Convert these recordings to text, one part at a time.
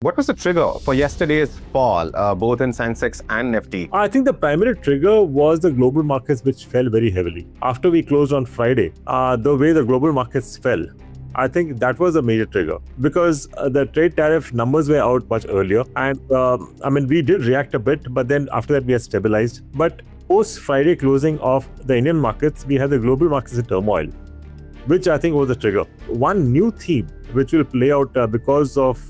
What was the trigger for yesterday's fall, both in Sensex and Nifty? I think the primary trigger was the global markets, which fell very heavily. After we closed on Friday, the way the global markets fell, I think that was a major trigger because the trade tariff numbers were out much earlier. And we did react a bit, but then after that, we had stabilized. But post Friday closing of the Indian markets, we had the global markets in turmoil, which I think was the trigger. One new theme which will play out because of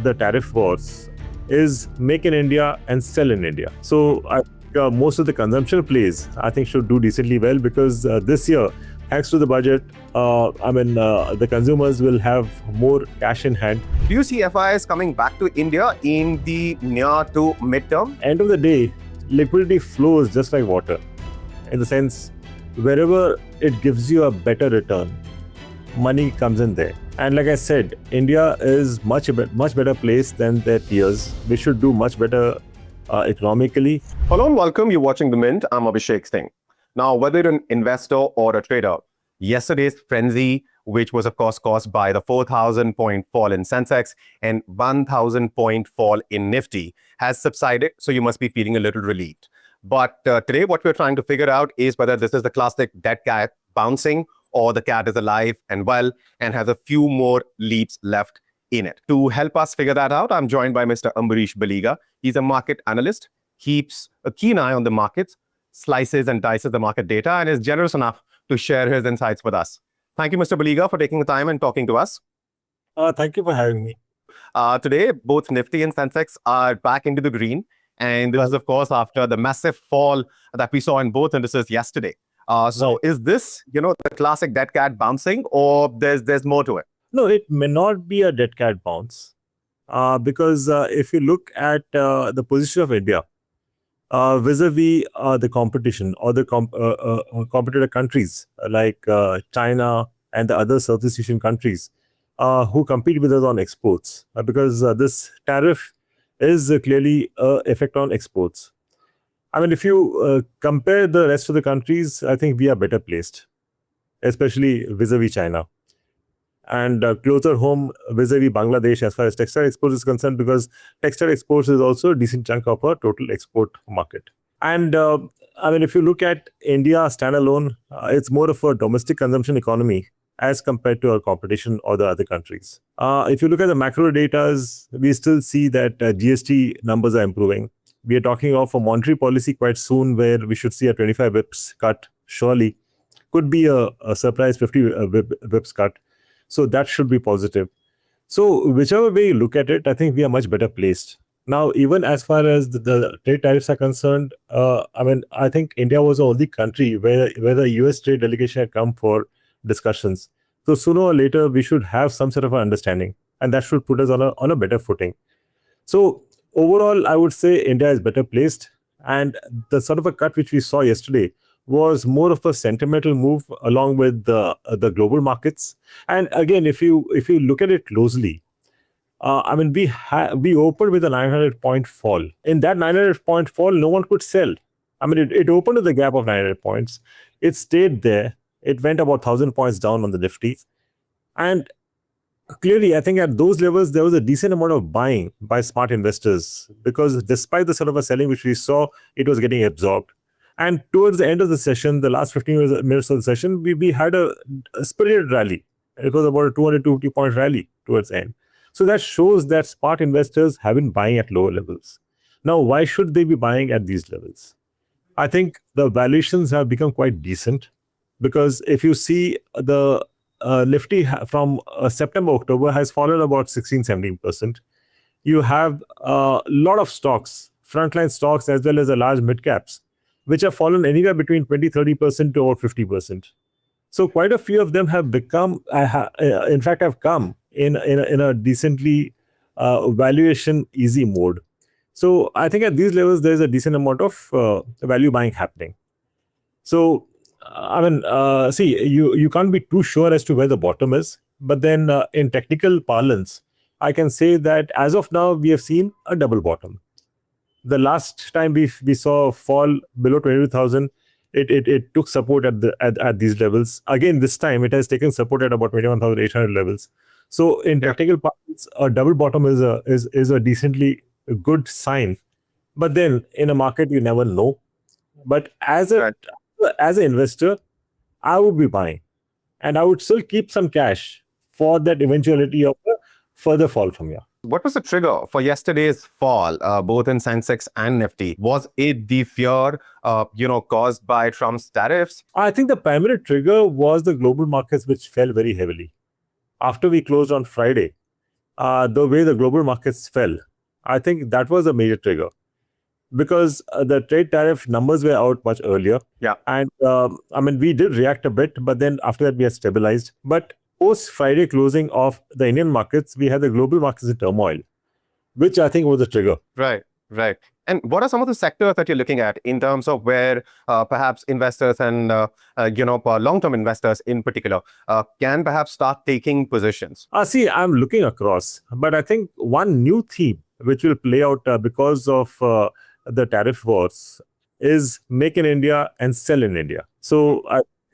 the tariff wars is make in India and sell in India. So I think most of the consumption plays I think should do decently well because this year, thanks to the budget, the consumers will have more cash in hand. Do you see FIs coming back to India in the near to midterm? End of the day, liquidity flows just like water, in the sense wherever it gives you a better return, money comes in there. And like I said, India is much better placed than their peers. We should do much better economically. Hello and welcome. You're watching The Mint. I'm Abhishek Singh. Now, whether you're an investor or a trader, yesterday's frenzy, which was of course caused by the 4,000 point fall in Sensex and 1,000 point fall in Nifty, has subsided. So you must be feeling a little relieved. But today, what we're trying to figure out is whether this is the classic dead cat bouncing or the cat is alive and well and has a few more leaps left in it. To help us figure that out, I'm joined by Mr. Ambareesh Baliga. He's a market analyst, keeps a keen eye on the markets, slices and dices the market data, and is generous enough to share his insights with us. Thank you, Mr. Baliga, for taking the time and talking to us. Thank you for having me. Today, both Nifty and Sensex are back into the green. And this is, of course, after the massive fall that we saw in both indices yesterday. So is this, the classic dead cat bouncing, or there's more to it? No, it may not be a dead cat bounce because if you look at the position of India vis-a-vis the competition or the competitor countries like China and the other Southeast Asian countries who compete with us on exports, because this tariff is clearly an effect on exports. I mean, if you compare the rest of the countries, I think we are better placed, especially vis-a-vis China. And closer home vis-a-vis Bangladesh as far as textile exports is concerned, because textile exports is also a decent chunk of our total export market. And if you look at India standalone, it's more of a domestic consumption economy as compared to our competition or the other countries. If you look at the macro data, we still see that GST numbers are improving. We are talking of a monetary policy quite soon where we should see a 25 bips cut, surely. Could be a surprise 50 bips cut. So that should be positive. So whichever way you look at it, I think we are much better placed. Now, even as far as the trade tariffs are concerned, I think India was the only country where the US trade delegation had come for discussions. So sooner or later, we should have some sort of an understanding, and that should put us on a better footing. So overall, I would say India is better placed, and the sort of a cut which we saw yesterday was more of a sentimental move along with the global markets. And again, if you look at it closely, we opened with a 900 point fall. In that 900 point fall, no one could sell. It opened with a gap of 900 points. It stayed there. It went about 1,000 points down on the Nifty. And clearly, I think at those levels, there was a decent amount of buying by smart investors because despite the sort of a selling which we saw, it was getting absorbed. And towards the end of the session, the last 15 minutes of the session, we had a spirited rally. It was about a 250 point rally towards the end. So that shows that smart investors have been buying at lower levels. Now, why should they be buying at these levels? I think the valuations have become quite decent because if you see the Nifty from September, October has fallen about 16-17%. You have a lot of stocks, frontline stocks as well as the large mid caps, which have fallen anywhere between 20-30% to over 50%. So quite a few of them have become, have come in a decently valuation easy mode. So I think at these levels, there's a decent amount of value buying happening. So you can't be too sure as to where the bottom is. But then in technical parlance, I can say that as of now, we have seen a double bottom. The last time we saw a fall below 22,000, it took support at these levels. Again, this time it has taken support at about 21,800 levels. So in Yeah. technical parts, a double bottom is a decently good sign. But then in a market, you never know. But Right. as an investor, I would be buying, and I would still keep some cash for that eventuality of a further fall from here. What was the trigger for yesterday's fall, both in Sensex and Nifty? Was it the fear, caused by Trump's tariffs? I think the primary trigger was the global markets, which fell very heavily after we closed on Friday. The way the global markets fell, I think that was a major trigger because the trade tariff numbers were out much earlier. Yeah. And I mean, we did react a bit, but then after that, we had stabilized. But post Friday closing of the Indian markets, we had the global markets in turmoil, which I think was the trigger. Right, right. And what are some of the sectors that you're looking at in terms of where perhaps investors and long-term investors in particular can perhaps start taking positions? See, I'm looking across, but I think one new theme which will play out because of the tariff wars is make in India and sell in India. So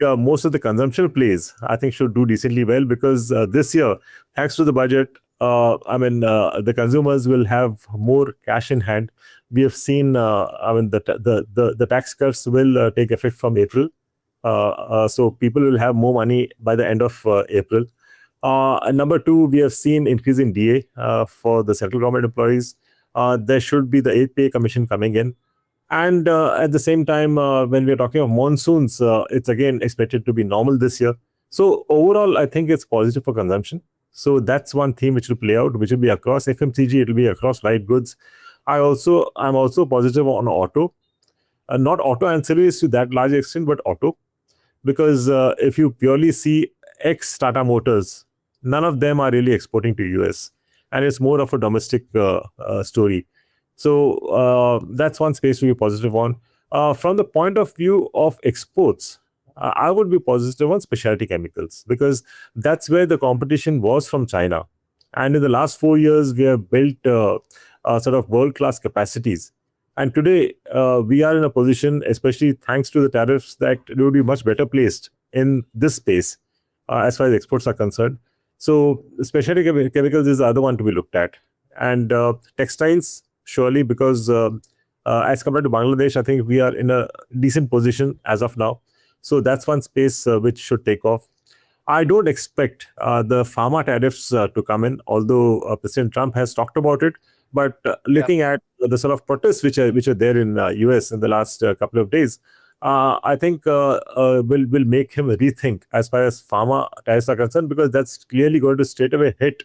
most of the consumption plays, I think, should do decently well because this year, thanks to the budget, the consumers will have more cash in hand. We have seen, the tax cuts will take effect from April. So people will have more money by the end of April. And number two, we have seen increase in DA for the central government employees. There should be the 8th pay commission coming in. And at the same time, when we're talking of monsoons, it's again expected to be normal this year. So overall, I think it's positive for consumption. So that's one theme which will play out, which will be across FMCG, it will be across light goods. I'm also positive on auto, not auto ancillaries to that large extent, but auto, because if you purely see ex Tata Motors, none of them are really exporting to US, and it's more of a domestic story. So that's one space to be positive on. From the point of view of exports, I would be positive on specialty chemicals because that's where the competition was from China. And in the last 4 years, we have built sort of world-class capacities. And today, we are in a position, especially thanks to the tariffs, that we would be much better placed in this space as far as exports are concerned. So, specialty chemicals is the other one to be looked at. And textiles, surely, because as compared to Bangladesh, I think we are in a decent position as of now. So, that's one space which should take off. I don't expect the pharma tariffs to come in, although President Trump has talked about it. But looking at the sort of protests which are there in US in the last couple of days, I think will make him rethink as far as pharma tariffs are concerned, because that's clearly going to straight away hit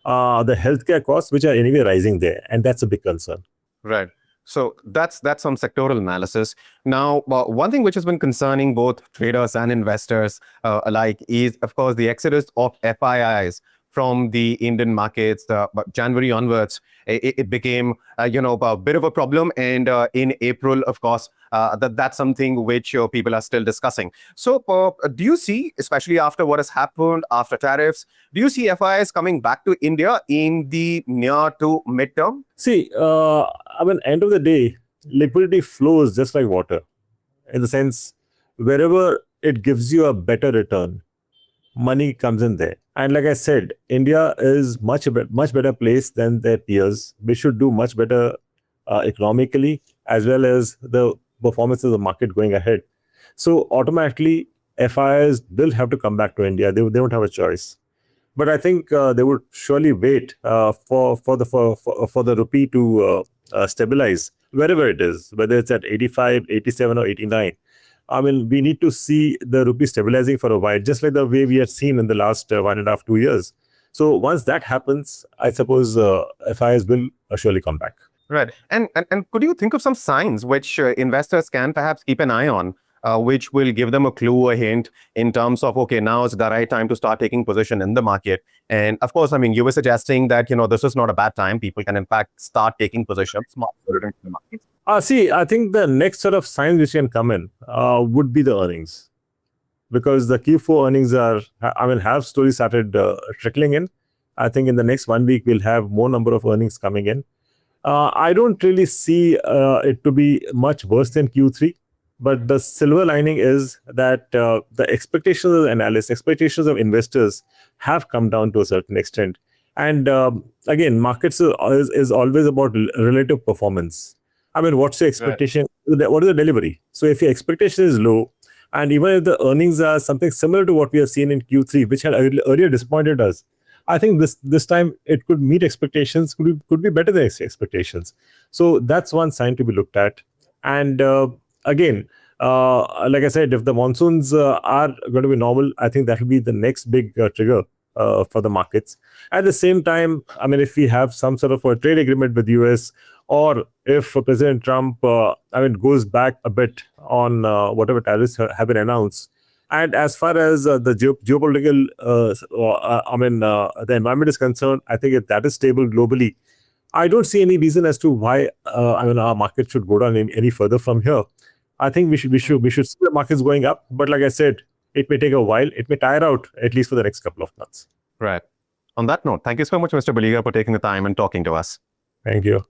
the healthcare costs, which are anyway rising there, and that's a big concern. Right. So that's some sectoral analysis. Now, one thing which has been concerning both traders and investors alike is, of course, the exodus of FIIs from the Indian markets. But January onwards, it became, a bit of a problem. And in April, of course, that's something which people are still discussing. So do you see, especially after what has happened, after tariffs, do you see FIIs coming back to India in the near to midterm? See, end of the day, liquidity flows just like water, in the sense, wherever it gives you a better return, money comes in there. And like I said, India is much better placed than their peers. We should do much better economically, as well as the performance of the market going ahead. So automatically, FIIs will have to come back to India. They don't have a choice. But I think they would surely wait for the rupee to stabilize wherever it is, whether it's at 85, 87, or 89. I mean, we need to see the rupee stabilizing for a while, just like the way we had seen in the last 1.5, 2 years. So once that happens, I suppose FIs will surely come back. Right. And could you think of some signs which investors can perhaps keep an eye on, which will give them a clue, a hint in terms of, okay, now is the right time to start taking position in the market? And of course, I mean, you were suggesting that, this is not a bad time. People can, in fact, start taking positions in the market. See, I think the next sort of signs which can come in would be the earnings, because the Q4 earnings have slowly started trickling in. I think in the next 1 week, we'll have more number of earnings coming in. I don't really see it to be much worse than Q3. But the silver lining is that the expectations of analysts, expectations of investors have come down to a certain extent. And again, markets is always about relative performance. I mean, what's your expectation? What is the delivery? So if your expectation is low, and even if the earnings are something similar to what we have seen in Q3, which had earlier disappointed us, I think this time it could meet expectations, could be better than expectations. So that's one sign to be looked at. And again, like I said, if the monsoons are going to be normal, I think that will be the next big trigger for the markets. At the same time, I mean, if we have some sort of a trade agreement with US, or if President Trump, goes back a bit on whatever tariffs have been announced. And as far as the geopolitical, the environment is concerned, I think if that is stable globally, I don't see any reason as to why our market should go down any further from here. I think we should see the markets going up, but like I said, it may take a while. It may tire out at least for the next couple of months. Right. On that note, thank you so much, Mr. Baliga, for taking the time and talking to us. Thank you.